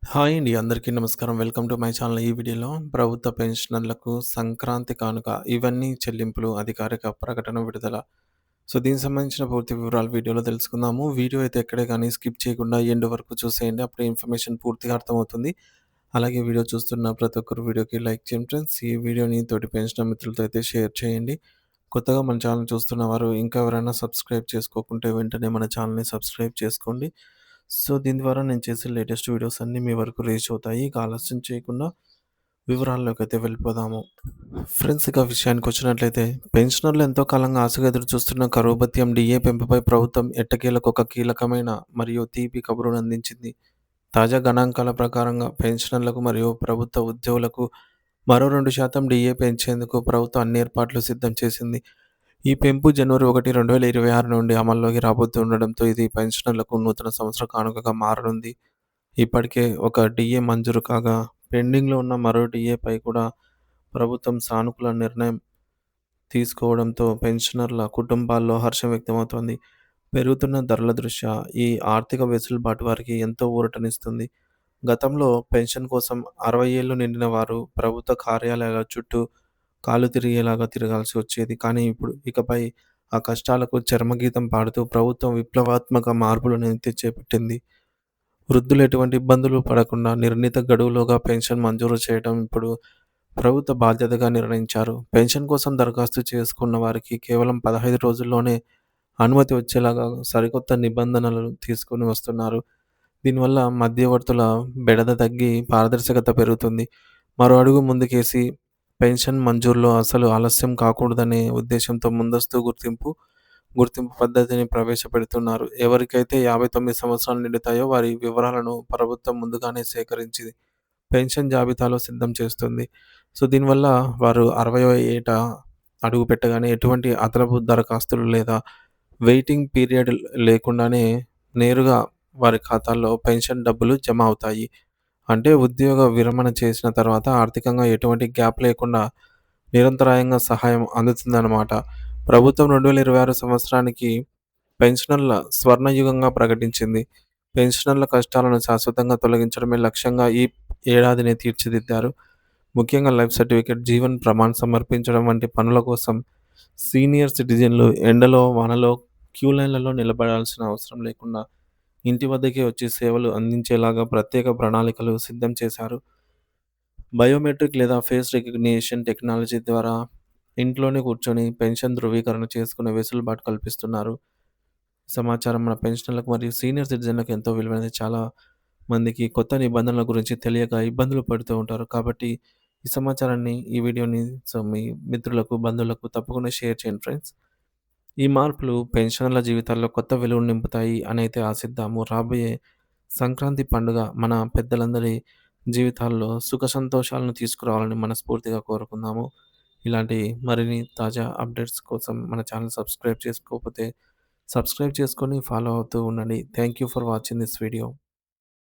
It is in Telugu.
హాయ్ అండి. అందరికీ నమస్కారం. Welcome to my channel. ఈ వీడియోలో ప్రభుత్వ పెన్షనర్లకు సంక్రాంతి కానుక ఇవన్నీ చెల్లింపులు అధికారిక ప్రకటన విడుదల. దీనికి సంబంధించిన పూర్తి వివరాలు వీడియోలో తెలుసుకుందాము. వీడియో అయితే ఎక్కడే గాని స్కిప్ చేయకుండా ఎండ్ వరకు చూసేయండి. అప్పుడే ఇన్ఫర్మేషన్ పూర్తిగా అర్థమవుతుంది. అలాగే వీడియో చూస్తున్న ప్రతి ఒక్కరు వీడియోకి లైక్ చేయండి ఫ్రెండ్స్. ఈ వీడియోని తోటి పెన్షనర్ మిత్రులతో అయితే షేర్ చేయండి. కొత్తగా మన ఛానల్ చూస్తున్న వారు ఇంకా ఎవరైనా సబ్స్క్రైబ్ చేసుకోకుంటే వెంటనే మన ఛానల్‌ని సబ్స్క్రైబ్ చేసుకోండి. దీని ద్వారా నేను చేసే లేటెస్ట్ వీడియోస్ అన్నీ మీ వరకు రీచ్ అవుతాయి. ఇక ఆలస్యం చేయకుండా వివరాల్లోకైతే వెళ్ళిపోదాము. ఫ్రెండ్స్, ఇక విషయానికొచ్చినట్లయితే పెన్షనర్లు ఎంతో కాలంగా ఆశగా ఎదురుచూస్తున్న కరువు భత్యం డీఏ పెంపుపై ప్రభుత్వం ఎట్టకేలకు ఒక కీలకమైన మరియు తీపి కబురును అందించింది. తాజా గణాంకాల ప్రకారంగా పెన్షనర్లకు మరియు ప్రభుత్వ ఉద్యోగులకు మరో 2% డీఏ పెంచేందుకు ప్రభుత్వం అన్ని ఏర్పాట్లు సిద్ధం చేసింది. ఈ పెంపు జనవరి 1, 2026 నుండి అమల్లోకి రాబోతుండడంతో ఇది పెన్షనర్లకు నూతన సంవత్సర కానుకగా మారనుంది. ఇప్పటికే ఒక డీఏ మంజూరు కాగా పెండింగ్‌లో ఉన్న మరో డీఏపై కూడా ప్రభుత్వం సానుకూల నిర్ణయం తీసుకోవడంతో పెన్షనర్ల కుటుంబాల్లో హర్షం వ్యక్తమవుతోంది. పెరుగుతున్న ధరల దృష్ట్యా ఈ ఆర్థిక వెసులుబాటు వారికి ఎంతో ఊరటనిస్తుంది. గతంలో పెన్షన్ కోసం 60 ఏళ్లు నిండిన వారు ప్రభుత్వ కార్యాలయాల చుట్టూ కాలు తిరిగేలాగా తిరగాల్సి వచ్చేది. కానీ ఇకపై ఆ కష్టాలకు చరమగీతం పాడుతూ ప్రభుత్వం విప్లవాత్మక మార్పులను తెచ్చిపెట్టింది. వృద్ధులు ఎటువంటి ఇబ్బందులు పడకుండా నిర్ణీత గడువులోగా పెన్షన్ మంజూరు చేయడం ఇప్పుడు ప్రభుత్వ బాధ్యతగా నిర్ణయించారు. పెన్షన్ కోసం దరఖాస్తు చేసుకున్న వారికి కేవలం 15 రోజుల్లోనే అనుమతి వచ్చేలాగా సరికొత్త నిబంధనలను తీసుకొని వస్తున్నారు. దీనివల్ల మధ్యవర్తుల బెడద తగ్గి పారదర్శకత పెరుగుతుంది. మరో అడుగు ముందుకేసి పెన్షన్ మంజూరులో అసలు ఆలస్యం కాకూడదనే ఉద్దేశంతో ముందస్తు గుర్తింపు పద్ధతిని ప్రవేశపెడుతున్నారు. ఎవరికైతే 59 సంవత్సరాలు నిండుతాయో వారి వివరాలను ప్రభుత్వం ముందుగానే సేకరించి పెన్షన్ జాబితాలో సిద్ధం చేస్తుంది. దీనివల్ల వారు 60వ ఏట అడుగుపెట్టగానే ఎటువంటి అదనపు దరఖాస్తులు లేదా వెయిటింగ్ పీరియడ్ లేకుండానే నేరుగా వారి ఖాతాల్లో పెన్షన్ డబ్బులు జమ అవుతాయి. అంటే ఉద్యోగ విరమణ చేసిన తర్వాత ఆర్థికంగా ఎటువంటి గ్యాప్ లేకుండా నిరంతరాయంగా సహాయం అందుతుందన్నమాట. ప్రభుత్వం 2026 సంవత్సరానికి పెన్షనర్ల స్వర్ణయుగంగా ప్రకటించింది. పెన్షనర్ల కష్టాలను శాశ్వతంగా తొలగించడమే లక్ష్యంగా ఈ ఏడాదిని తీర్చిదిద్దారు. ముఖ్యంగా లైఫ్ సర్టిఫికేట్, జీవన్ ప్రమాణ్ సమర్పించడం వంటి పనుల కోసం సీనియర్ సిటిజన్లు ఎండలో, వానలో క్యూ లైన్‌లలో నిలబడాల్సిన అవసరం లేకుండా ఇంటి వద్దకే వచ్చి సేవలు అందించేలాగా ప్రత్యేక ప్రణాళికలు సిద్ధం చేశారు. బయోమెట్రిక్ లేదా ఫేస్ రికగ్నిషన్ టెక్నాలజీ ద్వారా ఇంట్లోనే కూర్చొని పెన్షన్ ధృవీకరణ చేసుకునే వెసులుబాటు కల్పిస్తున్నారు. సమాచారం మన పెన్షనర్లకు మరియు సీనియర్ సిటిజన్లకు ఎంతో విలువైనది. చాలా మందికి కొత్త నిబంధనల గురించి తెలియక ఇబ్బందులు పడుతూ ఉంటారు. కాబట్టి ఈ సమాచారాన్ని, ఈ వీడియోని మీ మిత్రులకు, బంధువులకు తప్పకుండా షేర్ చేయండి ఫ్రెండ్స్. ఈ మార్పులు పెన్షనర్ల జీవితాల్లో కొత్త వెలుగును నింపుతాయి అని అయితే ఆశిద్దాము. రాబోయే సంక్రాంతి పండుగ మన పెద్దలందరి జీవితాల్లో సుఖ సంతోషాలను తీసుకురావాలని మనస్ఫూర్తిగా కోరుకుందాము. ఇలాంటి మరిన్ని తాజా అప్డేట్స్ కోసం మన ఛానల్ సబ్స్క్రైబ్ చేసుకోకపోతే సబ్స్క్రైబ్ చేసుకొని ఫాలో అవుతూ ఉండండి. Thank you for watching this video.